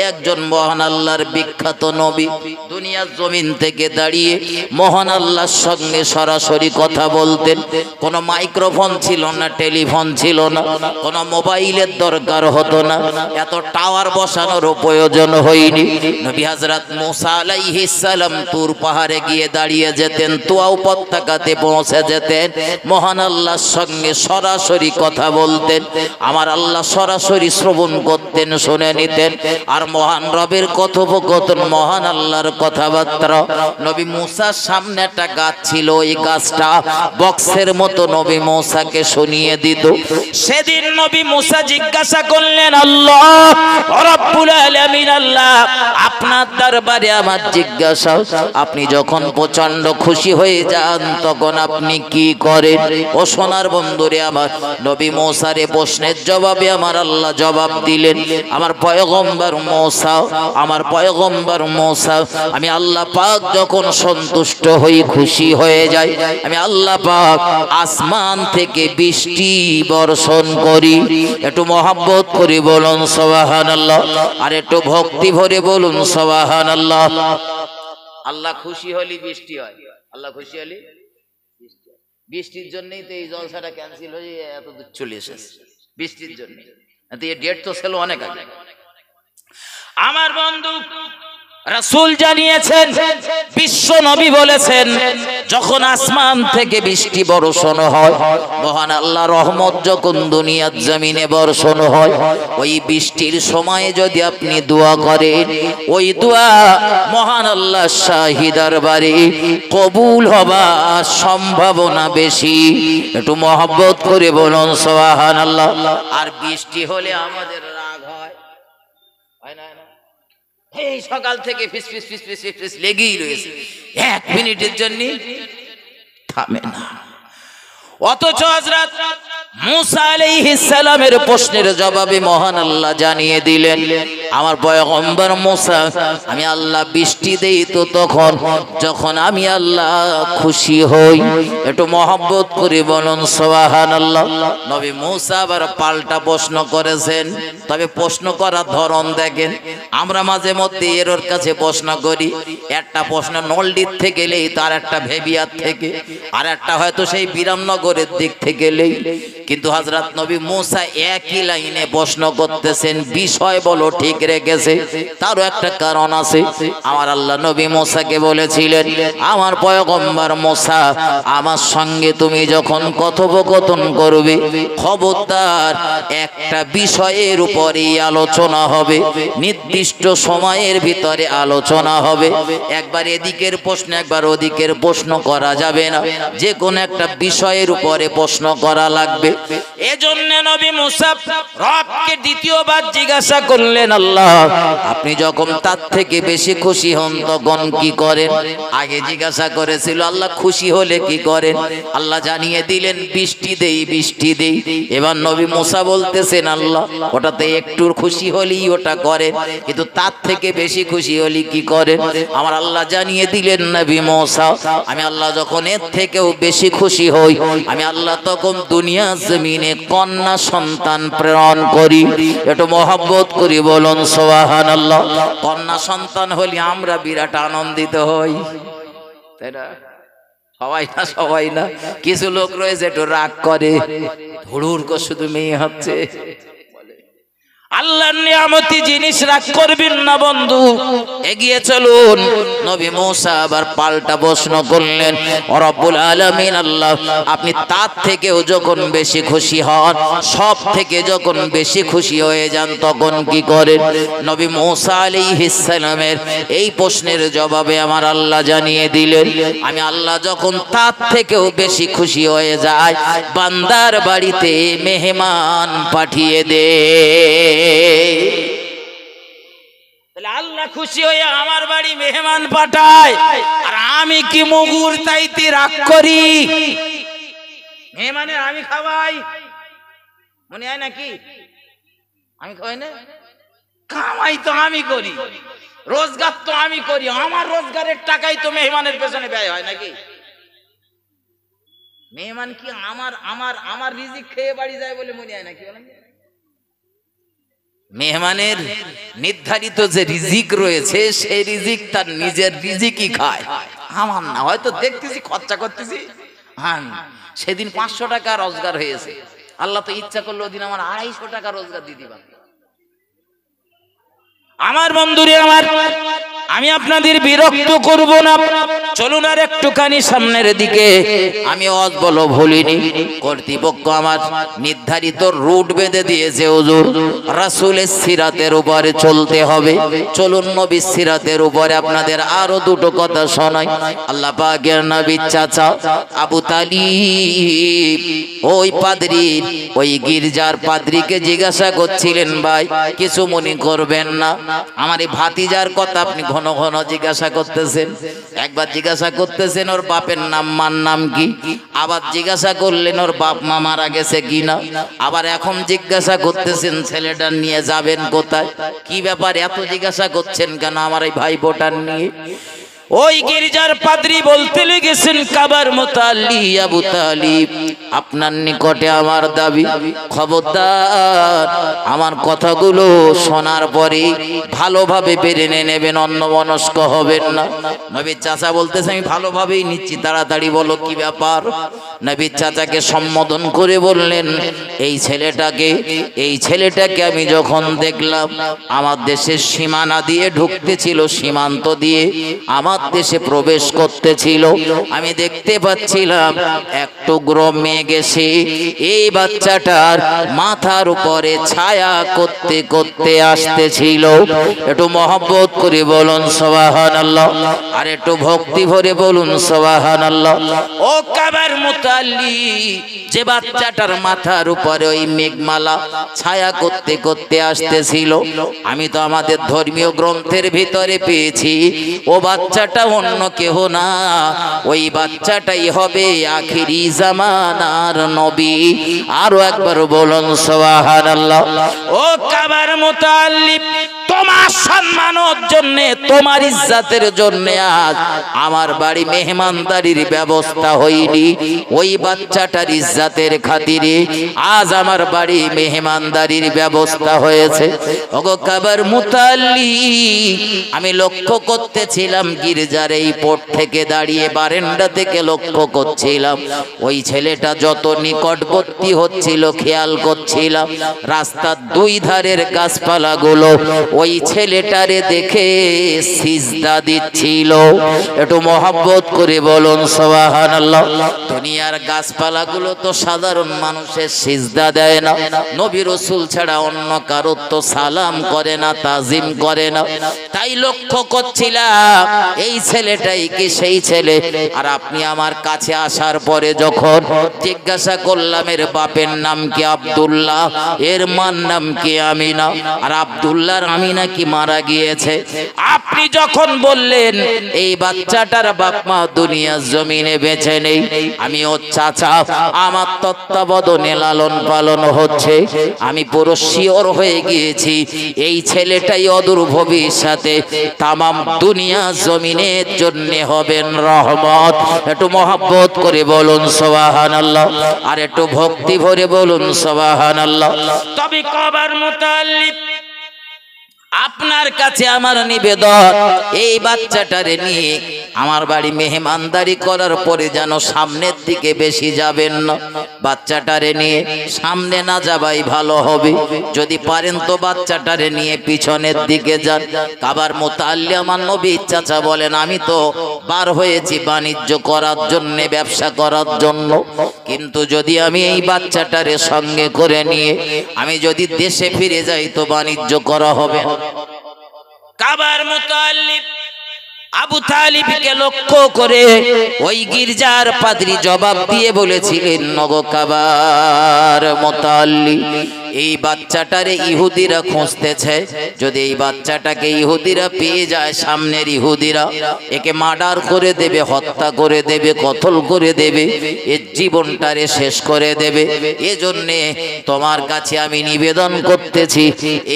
A: একজন মহান আল্লাহর বিখ্যাত নবী দুনিয়ার জমিন থেকে দাঁড়িয়ে মহান আল্লাহর সঙ্গে সরাসরি কথা বলতেন। কোনো মাইক্রোফোন ছিল না, টেলিফোন ছিল না, কোনো মোবাইলের দরকার হতো না, এত টাওয়ার বসানোর প্রয়োজন হয়নি। নবী হযরত মুসা আলাইহিস সালাম তুর পাহাড়ে গিয়ে দাঁড়িয়ে যেতেন, তুয়া উপত্যকাতে পৌঁছে যেতেন, মহান আল্লাহর সঙ্গে সরাসরি কথা বলতেন। আমার আল্লাহ সরাসরি শ্রবণ করতেন, শুনে নিতেন। আর মহান রবের কথোপকথন, মহান আল্লাহর কথাবার্তা, নবী মুসার সামনে একটা গাছ ছিল, ওই গাছটা বক্সের মতো নবী মুসাকে শুনিয়ে দিত।
B: সেদিন নবী মুসা জিজ্ঞাসা করলেন, আল্লাহ রাব্বুল আলামিন, আল্লাহ
A: আপনার দরবারে আমার জিজ্ঞাসা, আপনি যখন প্রচন্ড খুশি হয়ে যান তখন আপনি কি করেন? ও সোনার বন্ধুরে আমার, নবী মুসার এই প্রশ্নের জবাবে আমার আল্লাহ জবাব দিলেন, আমার পয়গম্বর মুসা, আমার পয়গম্বর মুসা, আমি আল্লাহ পাক যখন সন্তুষ্ট হই, খুশি হয়ে যাই, আমি আল্লাহ পাক আসমান থেকে বৃষ্টি বর্ষণ করি। একটু মহব্বত করে বলুন সুবহানাল্লাহ, আর একটু ভক্তি ভরে বলুন সুবহানাল্লাহ। আল্লাহ খুশি হলে বৃষ্টি হয়, আল্লাহ খুশি হলে বৃষ্টি হয়। বৃষ্টির জন্যই তো এই জলসাটা ক্যান্সেল হয়ে এত দূর চলে এসেছে, বৃষ্টির জন্য। এই ডেট তো ছিল অনেক আগে।
B: আমার বন্ধু রাসূল জানিয়েছেন, বিশ্ব নবী বলেছেন, যখন আসমান থেকে বৃষ্টি বর্ষণ হয়,
A: মহান আল্লাহ রহমত যখন দুনিয়ার জমিনে বর্ষণ হয়, ওই বৃষ্টির সময়ে যদি আপনি দোয়া করেন, ওই দোয়া মহান আল্লাহ শাহী দরবারে কবুল হবার সম্ভাবনা বেশি। একটু মহব্বত করে বলুন সুবহানাল্লাহ। আর বৃষ্টি হলে আমাদের রাগ হয়, হয় না? এই সকাল থেকে ফিস ফিস ফিস ফিস ফিস ফিস লেগেই রয়েছে, এক মিনিটের জন্য থামে না।
B: অথচ হযরত
A: মুসা আলাইহিস সালামের প্রশ্নের জবাবে মহান আল্লাহ জানিয়ে দিলেন, আমার পয়গম্বর মুসা, আমি আল্লাহ বৃষ্টি দেই তো তখন যখন আমি আল্লাহ খুশি হই। একটু মহব্বত করে বলুন সুবহানাল্লাহ। নবী মুসা আবার পাল্টা প্রশ্ন করেছেন, তবে প্রশ্ন করার ধরন দেখেন। আমরা মাঝে মধ্যে এর কাছে প্রশ্ন করি, একটা প্রশ্ন নলডির থেকে এলেই, তার একটা ভেবিয়ার থেকে, আর একটা হয়তো সেই বিরামনগরের দিক থেকে এলেই। কিন্তু হযরত নবী মুসা একই লাইনে প্রশ্ন করতেছেন, বিষয় বলো ঠিক রেখেছে, তারও একটা কারণ আছে। আমার আল্লাহ নবী মুসাকে বলেছিলেন, আমার পয়গম্বর মুসা, আমার সঙ্গে তুমি যখন কথোপকথন করবে, খবরদার একটা বিষয়ের উপরেই আলোচনা হবে, নির্দিষ্ট সময়ের ভিতরে আলোচনা হবে। একবার এদিকের প্রশ্ন একবার ওদিকের প্রশ্ন করা যাবে না, যে কোন একটা বিষয়ের উপরে প্রশ্ন করা লাগবে।
B: এজন্য নবী মুসা রবকে দ্বিতীয়বার জিজ্ঞাসা করলেন,
A: আল্লাহ আপনি যখন তার থেকে বেশি খুশি হন তখন কি করেন? আগে জিজ্ঞাসা করেছিল আল্লাহ খুশি হলে কি করেন, আল্লাহ জানিয়ে দিলেন বৃষ্টি দেই, বৃষ্টি দেই। এবার নবী মুসা বলতেছেন, আল্লাহ ওটাতে একটু খুশি হলেই ওটা করেন, কিন্তু তার থেকে বেশি খুশি হলে কি করেন? আমার আল্লাহ জানিয়ে দিলেন, নবী মুসা, আমি আল্লাহ যখন এর থেকেও বেশি খুশি হই, আমি আল্লাহ তখন দুনিয়া জমিনে কন্যা সন্তান প্রেরণ করি। একটু মহব্বত করি বলুন সুবহানাল্লাহ। কন্যা সন্তান হলে আমরা বিরাট আনন্দিত হই, তাই না? সবাই না, সবাই না, কিছু লোক রয়েছে একটু রাগ করে, ধুরুর করে শুধু মেয়ে হচ্ছে।
B: আল্লাহর নিয়ামতি জিনিস রাগ করবেন না বন্ধু, এগিয়ে চলুন।
A: নবী মুসা আবার পাল্টা প্রশ্ন করলেন, ও রব্বুল আলামিন আল্লাহ, আপনি তার থেকেও যখন বেশি খুশি হন, সব থেকে যখন বেশি খুশি হয়ে যান, তখন কি করেন? নবী মুসা আলাইহিস সালামের এই প্রশ্নের জবাবে আমার আল্লাহ জানিয়ে দিলেন, আমি আল্লাহ যখন তার থেকেও বেশি খুশি হয়ে যায়, বান্দার বাড়িতে মেহমান পাঠিয়ে দে।
B: তাহলে আল্লাহ খুশি হয়ে আমার বাড়ি মেহমান পাঠায়, আর আমি কি মুগুর তাইতে রাগ করি? মেহমানের আমি খাওয়াই, মনে হয় নাকি? আমি খাওয়াই না? কামাই তো আমি করি, রোজগার তো আমি করি, আমার রোজগারের টাকাই তো মেহমানের পেছনে ব্যয় হয় নাকি? মেহমান কি আমার আমার আমার রিজিক খেয়ে বাড়ি যায় বলে মনে হয় নাকি?
A: মেহমানের নির্ধারিত যে রিজিক রয়েছে, সেই রিজিক তার নিজের রিজিকই খায়, আমার না। হয়তো দেখতেছি খরচা করতেছি, হ্যাঁ সেদিন 500 টাকা রোজগার হয়েছে, আল্লাহ তো ইচ্ছা করলো ওদিন আমার 250 টাকা রোজগার দিয়ে দিবা।
B: আমার বন্ধুরে আমার, আমি আপনাদের বিরক্ত করব না, চলুন আর একটুখানি সামনের দিকে।
A: আমি অজ বলো ভুলিনি, কর্তৃপক্ষ আমার নির্ধারিত রুট বেঁধে দিয়েছে, হুজুর রাসূলের সিরাতের উপরে চলতে হবে। চলুন নবীর সিরাতের উপরে আপনাদের আরো দুটো কথা শোনাই। আল্লাহ পাকের নবীর চাচা আবু তালিব ওই পাদ্রীর, ওই গির্জার পাদ্রীকে জিজ্ঞাসা করছিলেন, ভাই কিছু মনে করবেন না, আমার এই ভাতিজার কথা আপনি ঘন ঘন জিজ্ঞাসা করতেছেন। একবার জিজ্ঞাসা করতেছেন ওর বাপের নাম মার নাম কি, আবার জিজ্ঞাসা করলেন ওর বাপ মা মারা গেছে কিনা, আবার এখন জিজ্ঞাসা করতেছেন ছেলেটা নিয়ে যাবেন কোথায়। কি ব্যাপার এত জিজ্ঞাসা করছেন কেন আমার এই ভাই বোটার নিয়ে?
B: ওই গির্জার পাদ্রী বলতে লেগেছেন, কাবার মুতাল্লি
A: আবু তালিব, আপনার নিকটে আমার দাবি, খবরদার আমার কথাগুলো শোনার পরে ভালোভাবে বেরেনে নেবেন, অন্যমনস্ক হবেন না। নবীর চাচা বলতেছে, আমি ভালোভাবেই নিচ্ছি, তাড়াতাড়ি বলো কি ব্যাপার। নবীর চাচাকে সম্বোধন করে বললেন, এই ছেলেটাকে আমি যখন দেখলাম আমার দেশের সীমানা দিয়ে ঢুকতেছিল, সীমান্ত দিয়ে আমার দেশে প্রবেশ করতেছিল, আমি দেখতে পাচ্ছিলাম এক টুকরো মেঘ এসে এই বাচ্চাটার মাথার উপরে ছায়া করতে করতে আসতেছিল। একটু মহব্বত করে বলুন সুবহানাল্লাহ, আর একটু ভক্তি ভরে বলুন সুবহানাল্লাহ।
B: ও কাবার মুতাল্লি,
A: যে বাচ্চাটার মাথার উপরে ওই মেঘমালা ছায়া করতে করতে আসতেছিল, আমি তো আমাদের ধর্মীয় গ্রন্থের ভিতরে পেয়েছি ও বাচ্চাটা অন্য কেহ না, ওই বাচ্চাটাই হবে আখিরি জামানার নবী। আরো একবার বলুন সুবহানাল্লাহ।
B: ও কাবার মুতাল্লি, তোমার সম্মানের জন্য, তোমার ইজ্জতের জন্য আজ আমার বাড়ি মেহমানদারির ব্যবস্থা হয়নি, ওই বাচ্চাটার ইজ্জতের খাতিরে আজ আমার বাড়ি মেহমানদারির ব্যবস্থা হয়েছে। ওগো কাবার মুতাল্লি, আমি লক্ষ্য করতেছিলাম গির্জার এই পট থেকে দাঁড়িয়ে, বারান্দা থেকে লক্ষ্য করছিলাম, ওই ছেলেটা যত নিকটবর্তী হচ্ছিল খেয়াল করছিলাম, রাস্তার দুই ধারের গাছপালাগুলো ওই ছেলেটারে দেখে সিজদা দিচ্ছিল। একটু মহব্বত করে বলুন সুবহানাল্লাহ। দুনিয়ার গাছপালাগুলো তো সাধারণ মানুষের সিজদা দেয় না, নবী রাসূল ছাড়া অন্য কারো তো সালাম করে না, তাজিম করে না। তাই লক্ষ্য করছিলাম এই ছেলেটাই কি সেই ছেলে। আর আপনি আমার কাছে আসার পরে যখন জিজ্ঞাসা করলাম এর বাপের নাম কি আব্দুল্লাহ, এর মার নাম কি আমিনা, আর আব্দুল্লাহর আমিনা কি মারা গিয়েছে, আপনি যখন বললেন
A: এই বাচ্চাটার বাপ মা দুনিয়ার জমিনে বেঁচে নেই, আমি ওর চাচা, আমার তত্ত্বাবধানে লালন পালন হচ্ছে, আমি পুরো শিওর হয়ে গিয়েছি এই ছেলেটাই অদূর ভবিষ্যতে তামাম দুনিয়া জমিনের জন্য হবেন রহমত। একটু মহব্বত করে বলুন সুবহানাল্লাহ, আর একটু ভক্তি ভরে বলুন সুবহানাল্লাহ।
B: তবে কাবার মুতাল্লি,
A: আপনার কাছে আমার নিবেদন, এই বাচ্চাটারে নিয়ে
B: আমার বাড়ি মেহমানদারি করার পরে যেন সামনের দিকে বেশি যাবেন না, বাচ্চাটারে নিয়ে সামনে না যাবাই ভালো হবে। যদি পারেন তো বাচ্চাটারে নিয়ে পিছনের দিকে যান। কাবার মুতাআল্লি আমার নবী চাচা বলেন, আমি তো বার হয়েছি বাণিজ্য করার জন্য, ব্যবসা করার জন্য, কিন্তু যদি আমি এই বাচ্চাটারে সঙ্গে করে নিয়ে আমি যদি দেশে ফিরে যাই তো বাণিজ্য করা হবে। কাবার মুতাআল্লি আবু তালিবকে লক্ষ্য করে ওই গির্জার পাদ্রী জবাব দিয়ে বলেছিলেন, নগো কাবার মুতাআল্লি, এই বাচ্চাটারে ইহুদিরা খুঁজতেছে, যদি এই বাচ্চাটাকে ইহুদিরা পেয়ে যায়, সামনের ইহুদিরা একে মার্ডার করে দেবে, হত্যা করে দেবে, কতল করে দেবে, এর জীবনটারে শেষ করে দেবে। এজন্যে তোমার কাছে আমি নিবেদন করতেছি,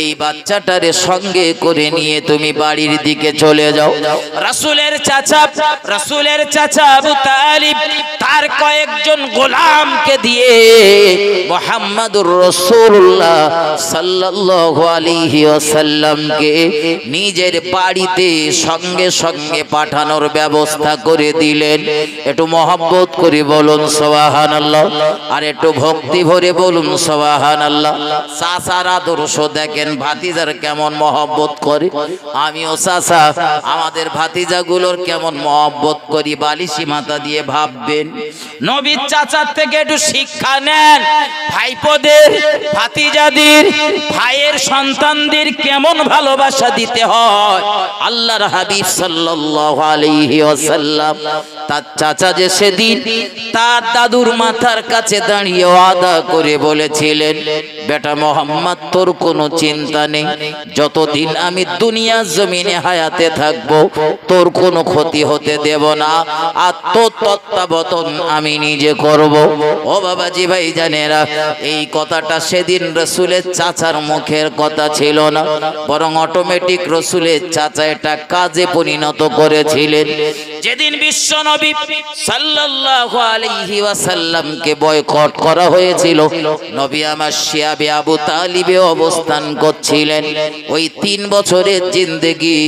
B: এই বাচ্চাটারে সঙ্গে করে নিয়ে তুমি বাড়ির দিকে চলে যাও। রাসূলের চাচা আবু তালিব তার কয়েকজন গোলামকে দিয়ে মুহাম্মাদুর রাসূলুল্লাহ সাল্লাল্লাহু আলাইহি ওয়াসাল্লামকে নিজের বাড়িতে সঙ্গে সঙ্গে পাঠানোর ব্যবস্থা করে দিলেন। একটু মহব্বত করে বলুন সুবহানাল্লাহ, আর একটু ভক্তি ভরে বলুন সুবহানাল্লাহ। চাচার আদর্শ দেখেন, ভাতিজার কেমন মহব্বত করে। আমিও চাচা আমাদের ভাতিজাগুলোর কেমন মহব্বত করি, বালিশি মাথা দিয়ে ভাববেন। নবীর চাচার থেকে একটু শিক্ষা নেন, ভাইপোদের, ভাতিজাদের, ভাইয়ের সন্তানদের কেমন ভালোবাসা দিতে হয়। আল্লাহর হাবিব সাল্লাল্লাহু আলাইহি ওয়াসাল্লাম তার চাচা যে সেদিন তার দাদুর মাথার কাছে দাঁড়িয়ে ওয়াদা করে বলেছিলেন, বেটা মোহাম্মদ তোর কোনো চিন্তা নেই, যতদিন আমি দুনিয়ার জমিনে হায়াতে থাকবো তোর কোনো ক্ষতি হতে দেব না, আর তোর তত্ত্বাবধান আমি নিজে করব। ও বাবাজি ভাই জানেরা, এই কথাটা সেদিন রাসূলের চাচার মুখের কথা ছিল না, বরং অটোমেটিক রাসূলের চাচা এটা কাজে পরিণত করেছিলেন। যেদিন বিশ্ব নবী সাল্লাল্লাহু আলাইহি ওয়াসাল্লামকে বয়কট করা হয়েছিল, নবী আমার শিয়াবে আবু তালিবে অবস্থান করছিলেন। ওই 3 বছরের জিন্দেগি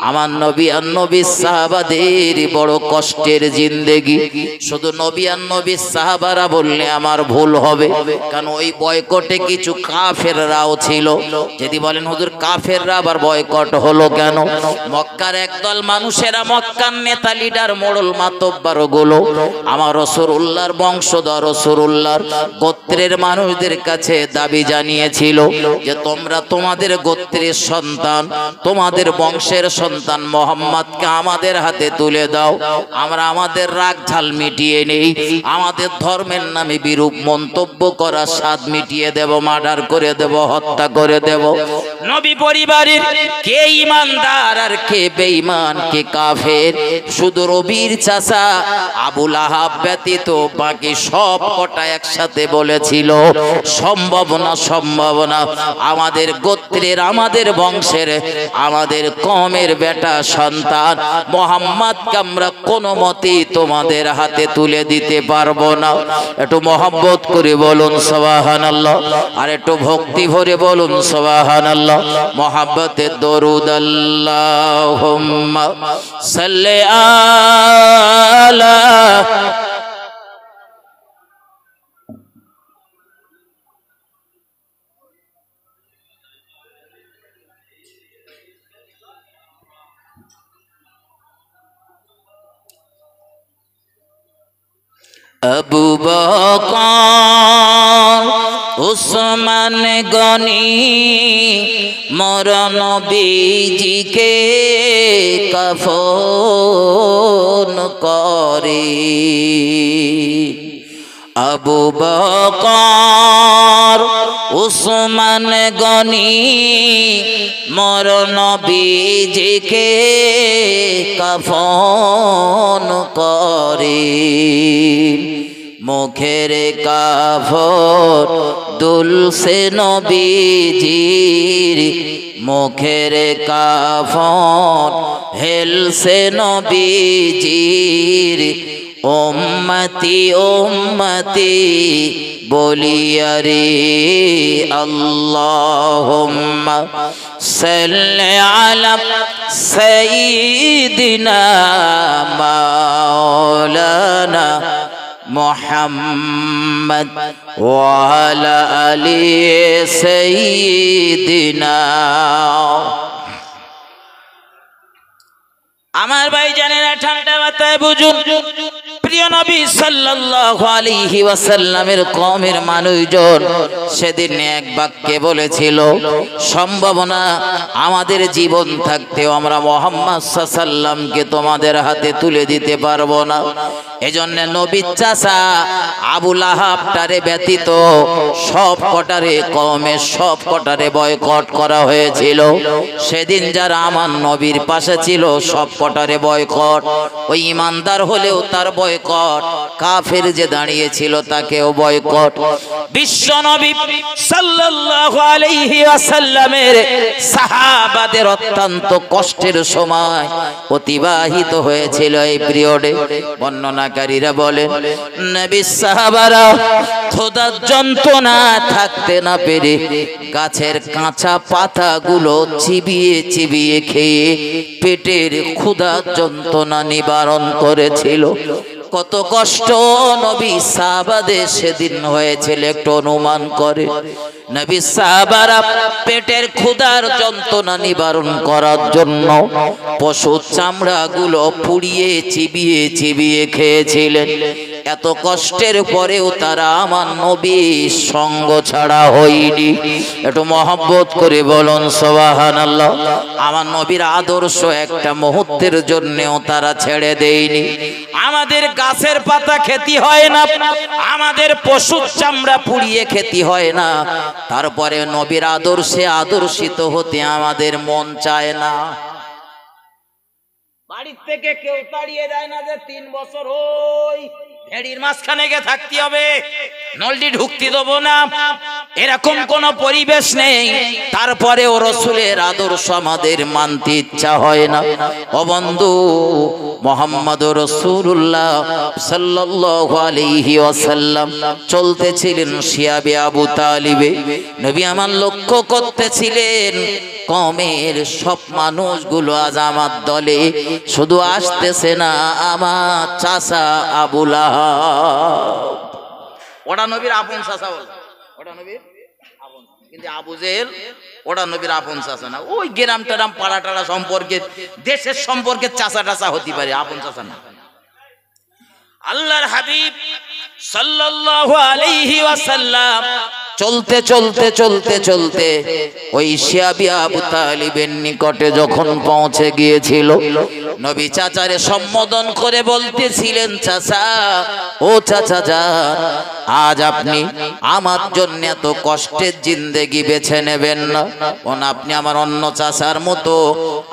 B: আমার নবী আর নবীর সাহাবাদের বড় কষ্টের জিন্দেগি। শুধু নবী আর নবীর সাহাবারা বললে আমার ভুল হবে, কারণ ওই বয়কটে কিছু কাফেররাও ছিল। যদি বলেন হুজুর কাফেররা আবার বয়কট হলো কেন? মক্কার একদল মানুষেরা, মক্কার নেতা, লিডার, মোড়ল, মাতব্বার গুলো আমার রাসূলুল্লাহর বংশধর, রাসূলুল্লাহর গোত্রের মানুষদের কাছে দাবি জানিয়েছিল যে তোমরা তোমাদের গোত্রের সন্তান, তোমাদের বংশের সন্তান মুহাম্মদকে আমাদের হাতে তুলে দাও, আমরা আমাদের রাগ ঝাল মিটিয়ে নেই, আমাদের ধর্মের নামে বিরূপ মন্তব্য করা স্বাদ মিটিয়ে দেব, মার্ডার করে দেব, হত্যা করে দেব। নবী পরিবারের কে ঈমানদার আর কে বেঈমান, কে কাফের, শুধু নবীর চাচা আবু লাহাব ব্যতীত বাকি সব কটা একসাথে বলেছিল সম্ভব না, সম্ভব না, আমাদের গোত্রের, আমাদের বংশের, আমাদের কওমের বেটা সন্তান মুহাম্মদকে আমরা কোনো মতেই তোমাদের হাতে তুলে দিতে পারবো না। একটু মহব্বত করে বলুন সুবহানাল্লাহ, আর একটু ভক্তি ভরে বলুন সুবহানাল্লাহ। মহব্বতে দরুদ আল্লাহুম্মা সাল্লি আলা আবু বকর উসমান গনি মোর নবীজিকে কাফন করে। আবু বকর উসমান গনি মোর নবীজিকে কাফন করে। মুখের কাফন দুলছে নবীজির, মুখের কাফন হেলছে নবীজির। উম্মতি উম্মতি বলিয়া রে আল্লাহুম্মা সাল্লি আলা সাইয়্যিদিনা মাওলানা মুহাম্মদ ওয়া আলা আলি সাইয়্যিদিনা। আমার ভাই জানেরা, ঠান্ডা মাথায় বুঝুন, প্রিয় নবী সাল্লাল্লাহু আলাইহি ওয়াসাল্লামের কওমের মানুষজন সেদিন এক বাক্যে বলেছিল, সম্ভাবনা আমাদের জীবন থাকতেও আমরা মুহাম্মদ সাল্লাল্লাহু আলাইহি ওয়াসাল্লামকে তোমাদের হাতে তুলে দিতে পারবো না। এজন্য নবীর চাচা আবু লাহাবটারে ব্যতীত সব কটারে কওমের সব কটারে বয়কট করা হয়েছিল। সেদিন যারা আমার নবীর পাশে ছিল সব কটারে বয়কট, ওই ইমানদার হলেও তার বয়কট, কাফের যে দাঁড়িয়েছিল তাকেও বয়কট। বিশ্ব নবী সাল্লাল্লাহু আলাইহি ওয়াসাল্লামের সাহাবাদের অত্যন্ত কষ্টের সময় অতিবাহিত হয়েছিল এই পিরিয়ডে। বর্ণনাকারীরা বলেন, নবী সাহাবারা ক্ষুধার যন্ত্রণা থাকতে না পেরে গাছের কাঁচা পাতাগুলো চিবিয়ে চিবিয়ে খেয়ে পেটের ক্ষুধার যন্ত্রণা নিবারণ করেছিল। কত কষ্ট নবী সাহাবাদের সেদিন হয়েছিল একটু অনুমান করে। নবী সাহাবারা পেটের ক্ষুধার যন্ত্রণা নিবারণ করার জন্য পশুর চামড়াগুলো পুড়িয়ে চিবিয়ে চিবিয়ে খেয়েছিলেন। এত কষ্টের পরেও তারা আমার নবীর সঙ্গ ছাড়া হয়নি। একটু মহব্বত করে বলুন সুবহানাল্লাহ। আমার নবীর আদর্শ একটা মুহূর্তের জন্যও তারা ছেড়ে দেয়নি। আমাদের গাছের পাতা খেতে হয় না, আমাদের পশুর চামড়া পুড়িয়ে খেতে হয় না, তারপরে নবীর আদর্শে আদর্শিত হতে আমাদের মন চায় না। বাড়ির থেকে কেউ তাড়িয়ে দেয় না যে 3 বছর ওই ভেড়ির মাঝখানে গিয়ে থাকতে হবে, নলটি ঢুকতে দেবো না, এরকম কোন পরিবেশ নেই। তারপরেও রাসূলের আদর্শ আমাদের মানতে ইচ্ছা হয় না। ও বন্ধু, মুহাম্মদুর রাসূলুল্লাহ সাল্লাল্লাহু আলাইহি ওয়াসাল্লাম চলতেছিলেন শিয়াবে আবু তালিবে। নবী আমার লক্ষ্য করতেছিলেন কওমের সব মানুষগুলো আজ আমার দলে, শুধু আসতেছে না আমার চাচা আবু লাহাব। ওটা নবীর আপন চাচা বলে, ওটা নবীর আপন, কিন্তু আবু জেহেল ওটা নবীর আপন চাচা না। ওই গ্রাম টারাম পাড়া টাড়া সম্পর্কে দেশের সম্পর্কে চাচা টাচা হতে পারে, আপন চাচা না। আল্লাহর হাবিব সাল্লাল্লাহু আলাইহি ওয়াসাল্লাম চলতে চলতে চলতে চলতে ওই শিয়াবি আবু তালিবের নিকটে যখন পৌঁছে গিয়েছিল, নবী চাচারে সম্বোধন করে বলতেছিলেন, চাচা, ও চাচা যান, আজ আপনি আমার জন্য এত কষ্টের জিন্দেগি বেছে নেবেন না, আপনি আমার অন্য চাচার মতো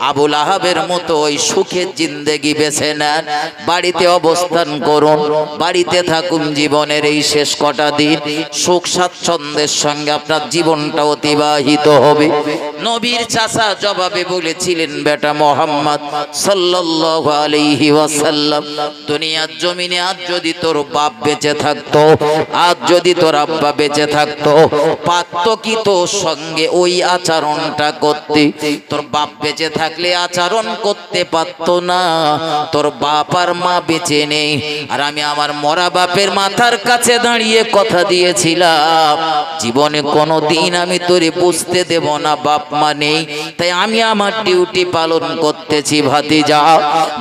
B: আবু লাহাবের মতো ওই সুখের জিন্দেগি বেছে নেন, বাড়িতে অবস্থান করুন, বাড়িতে থাকুন, জীবনের এই শেষ কটা দিন সুখ স্বাচ্ছন্দ্যের সঙ্গে আপনার জীবনটা অতিবাহিত হবে। নবীর চাচা জবাবে বলেছিলেন, বেটা মুহাম্মদ সাল্লাল্লাহু আলাইহি ওয়াসাল্লাম, দুনিয়ার জমিনে আজ যদি তোর বাপ বেঁচে থাকতো, আজ যদি তোর আব্বা বেঁচে থাকতো, পারতো কি তোর সঙ্গে ওই আচরণটা করতে? তোর বাপ বেঁচে থাকলে আচরণ করতে পারতো না। তোর বাপ আর মা বেঁচে নেই, আর আমি আমার মরা বাপের মাথার কাছে দাঁড়িয়ে কথা দিয়েছিলাম, জীবনে কোনো দিন আমি তোরে বুঝতে দেব না বাপ মা নেই, তাই আমি আমার ডিউটি পালন করতেছি ভাতিজা।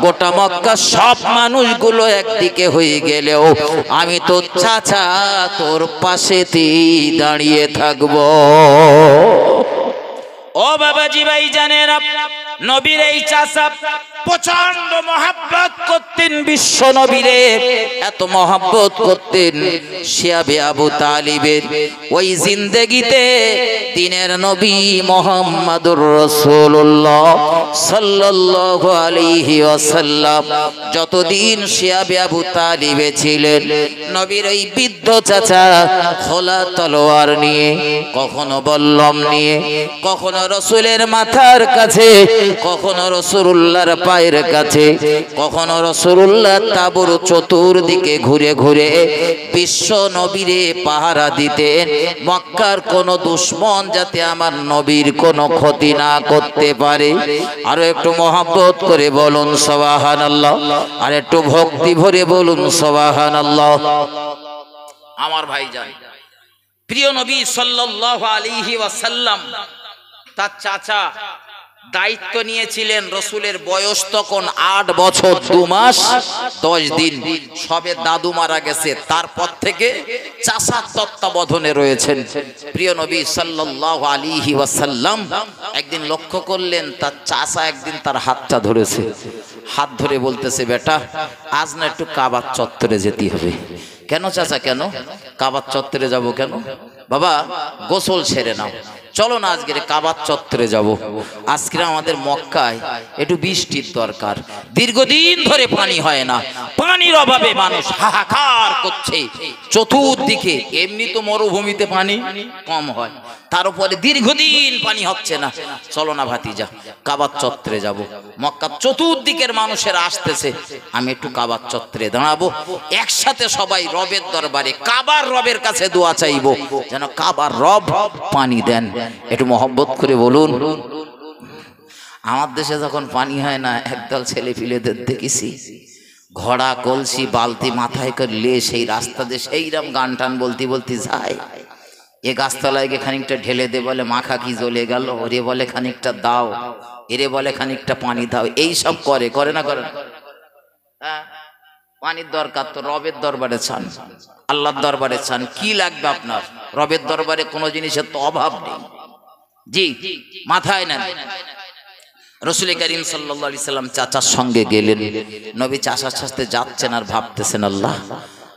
B: গোটা মক্কা সব মানুষগুলো একদিকে হয়ে গেলেও আমি তোর চাচা তোর পাশেতেই দাঁড়িয়ে থাকবো। ও বাবাজি ভাই জানেন, নবীর এই চাচা প্রচন্ড মহব্বত করতেন বিশ্ব নবীরে, এত মহব্বত করতেন শিয়াবে আবু তালিবের। ওই জিন্দেগিতে দিনের নবী মুহাম্মদুর রাসূলুল্লাহ সাল্লাল্লাহু আলাইহি ওয়াসাল্লাম যতদিন শিয়াবে আবু তালিবে ছিলেন, নবীর এই বৃদ্ধ চাচা খোলা তলোয়ার নিয়ে, কখনো বল্লম নিয়ে, কখনো রাসূলের মাথার কাছে কখনো রাসূলুল্লাহর পায়ের কাছে, কখনো রাসূলুল্লাহ তাঁবুর চতুর্দিকে ঘুরে ঘুরে বিশ্ব নবীরে পাহারা দিতেন, মক্কার কোন দুশমন যাতে আমার নবীর কোনো ক্ষতি না করতে পারে। আরো একটু মহব্বত করে বলুন সুবহানাল্লাহ, আর একটু ভক্তি ভরে বলুন সুবহানাল্লাহ। আমার ভাইজান, প্রিয় নবী সাল্লাল্লাহু আলাইহি ওয়াসাল্লাম তার চাচা দায়িত্ব নিয়েছিলেন। রসুলের বয়স তখন 8 বছর 2 মাস 10 দিন, সবে দাদু মারা গেছে, তারপর থেকে চাচার তত্ত্বাবধানে রয়েছেন। প্রিয় নবী সাল্লাল্লাহু আলাইহি ওয়াসাল্লাম একদিন লক্ষ্য করলেন তার চাচা একদিন তার হাতটা ধরেছে, হাত ধরে বলতেছে, বেটা আজ না একটু কাবার চত্বরে যেতে হবে। কেন চাচা, কেন কাবার চত্বরে যাব কেন? বাবা গোসল সেরে নাও, চলো না আজকে কাবার চত্বরে যাব। আজকে আমাদের মক্কায় একটু বৃষ্টির দরকার, দীর্ঘদিন ধরে পানি হয় না, পানির অভাবে মানুষ হাহাকার করছে চতুর্দিকে। এমনি তো মরুভূমিতে পানি কম হয়, তার উপরে দীর্ঘদিন পানি হচ্ছে না। চলো না ভাতিজা কাবার চত্বরে যাব। মক্কার চতুর্দিকের মানুষের আসতেছে, আমি একটু কাবার চত্বরে দাঁড়াবো, একসাথে সবাই রবের দরবারে কাবার রবের কাছে দোয়া চাইবো যেন কাবার রব পানি দেন। একটু মহব্বত করে বলুন। আমার দেশে যখন পানি হয় না, একদল ছেলে পিলেদের দেখেছি ঘোড়া কলসি বালতি মাথায় করলে সেই রাস্তা দিয়ে সেইরকম গান টান বলতে বলতে যায়। এ গাছতলায় গিয়ে খানিকটা ঢেলে দে, বলে মাখা কি জ্বলে গেল, ওরে বলে খানিকটা দাও, এরে বলে খানিকটা পানি দাও, এই সব করে করে না করে না? হ্যাঁ, পানির দরকার তো রবের দরবারে চান, আল্লাহর দরবারে চান। কি লাগবে আপনার? রবের দরবারে কোনো জিনিসের তো অভাব নেই। জি, মাথায় নেন। রাসূল করিম সাল্লাল্লাহু আলাইহি সাল্লাম চাচার সঙ্গে গেলেন। নবী চাচার সাথে যাচ্ছেন আর ভাবতেছেন, আল্লাহ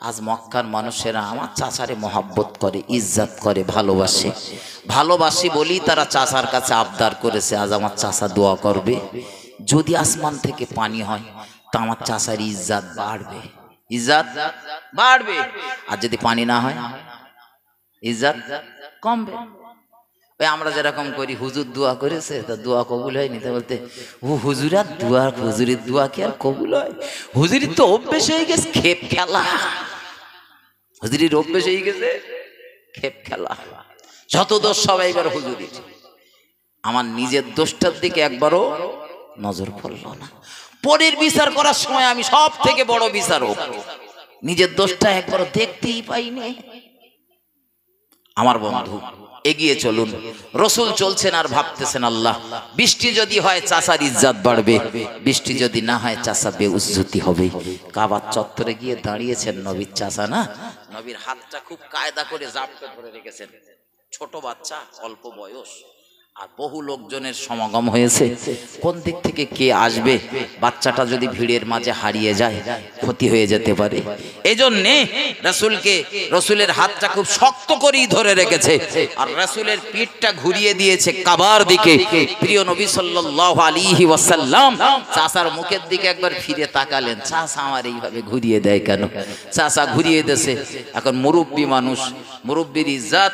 B: আজ মক্কার মানুষেরা আমার চাচারে মহব্বত করে, ইজ্জত করে, ভালোবাসে। ভালোবাসি বলি তারা চাচার কাছে আবদার করেছে, আজ আমার চাচা দোয়া করবে, যদি আসমান থেকে পানি হয় তা আমার চাচার ইজ্জত বাড়বে, ইজ্জত বাড়বে। আর যদি পানি না হয় ইজ্জত কমবে। ওই আমরা যেরকম করি, হুজুর দোয়া করেছে তা দোয়া কবুল হয়নি, তা বলতে ও হুজুরার দোয়া, হুজুরের দোয়া কি আর কবুল হয়? হুজুরির তো অভ্যেস হয়ে গেছে খেপ খেলা, হুজুরির অভ্যেস হয়ে গেছে খেপ খেলা। যত দোষ সবাই এবার হুজুরির। আমার নিজের দোষটার দিকে একবারও নজর পড়ল না। পরের বিচার করার সময় আমি সব থেকে বড় বিচারক, নিজের দোষটা একবারও দেখতেই পাইনি। আমার বন্ধু এগিয়ে চলুন। রসুল চলছেন আর ভাবতেছেন, আল্লাহ বৃষ্টি যদি হয় চাচার ইজ্জত বাড়বে, বৃষ্টি যদি না হয় চাচা বেউজ্জতি হবে। কাবার চত্বরে গিয়ে দাঁড়িয়েছেন নবীর চাচা, না নবীর হাতটা খুব কায়দা করে জাপটে ধরে রেখেছেন। ছোট বাচ্চা, অল্প বয়স, আর বহু লোকজনের সমাগম হয়েছে। কোন দিক থেকে কে আসবে, বাচ্চাটা যদি ভিড়ের মাঝে হারিয়ে যায় ক্ষতি হয়ে যেতে পারে। এজন্যে রসুলের হাতটা খুব শক্ত করেই ধরে রেখেছে, আর রসুলের পিঠটা ঘুরিয়ে দিয়েছে কাবার দিকে। প্রিয় নবী সাল্লাল্লাহু আলাইহি ওয়াসাল্লাম চাচার মুখের দিকে একবার ফিরে তাকালেন, চাচা আমার এইভাবে ঘুরিয়ে দেয় কেন? চাচা ঘুরিয়ে দিয়েছে। এখন মুরব্বী মানুষ, মুরব্বীর ইজ্জত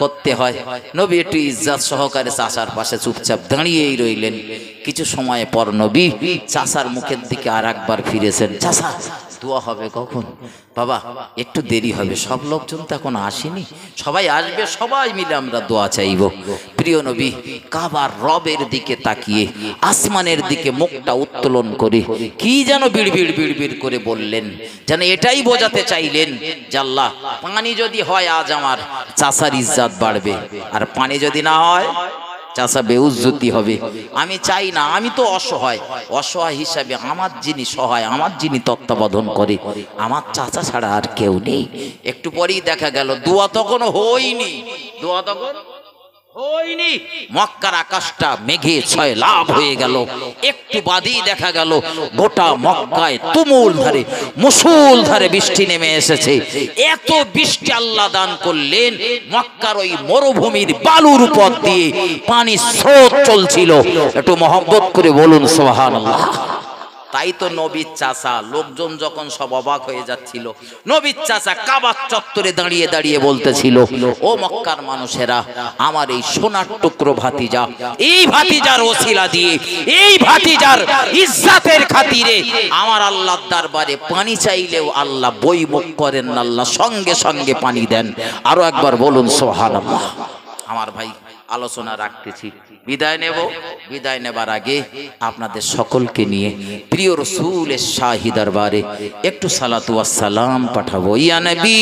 B: করতে হয়। নবী একটু ইজ্জত সহকারে চাচার পাশে চুপচাপ দাঁড়িয়েই রইলেন। কিছু সময় পর নবী চাচার মুখের দিকে আর একবার ফিরেছেন, চাচা দোয়া হবে কখন? বাবা একটু দেরি হবে, সব লোকজন তো এখন আসেনি, সবাই আসবে, সবাই মিলে আমরা দোয়া চাইব। প্রিয় নবী কাবার রবের দিকে তাকিয়ে আসমানের দিকে মুখটা উত্তোলন করে কি যেন বিড়বিড় বিড়বিড় করে বললেন, যেন এটাই বোঝাতে চাইলেন যে আল্লাহ পানি যদি হয় আজ আমার চাচার ইজ্জত বাড়বে, আর পানি যদি না হয় চাচা বেউজ্জতি হবে। আমি চাই না, আমি তো অসহায়, অসহায় হিসাবে আমার যিনি সহায়, আমার যিনি তত্ত্বাবধান করে, আমার চাচা ছাড়া আর কেউ নেই। একটু পরেই দেখা গেল দোয়া তখন হয়নি, দোয়া তখন হয়নি। মক্কার আকাশটা মেঘে ছয় লাভ হয়ে গেল। একটু বাদেই দেখা গেল গোটা মক্কায় তুমুল ধারে মুষল ধারে বৃষ্টি নেমে এসেছে। এত বৃষ্টি আল্লাহ দান করলেন, মক্কার ওই মরুভূমির বালুর উপর দিয়ে পানি স্রোত চলছিল। একটু মহব্বত করে বলুন সুবহানাল্লাহ। তাই তো নবীর চাচা, লোকজন যখন সব অবাক হয়ে যাচ্ছিল, নবীর চাচা কাবার চত্বরে দাঁড়িয়ে দাঁড়িয়ে বলতেছিল, ও মক্কার মানুষেরা, আমার এই সোনার টুকরো ভাতিজা, এই ভাতিজার ওসিলা দিয়ে, এই ভাতিজার ইজ্জতের খাতিরে আমার আল্লাহর দরবারে পানি চাইলেও আল্লাহ বই মুখ করেন না, আল্লাহ সঙ্গে সঙ্গে পানি দেন। আরো একবার বলুন সুবহানাল্লাহ। আমার ভাই, আলোচনা রাখতেছি, বিদায় নেব। বিদায় নেবার আগে আপনাদের সকলকে নিয়ে প্রিয় রাসূলের শাহী দরবারে একটু সালাতু ওয়াস সালাম পাঠাবো। ইয়া নবী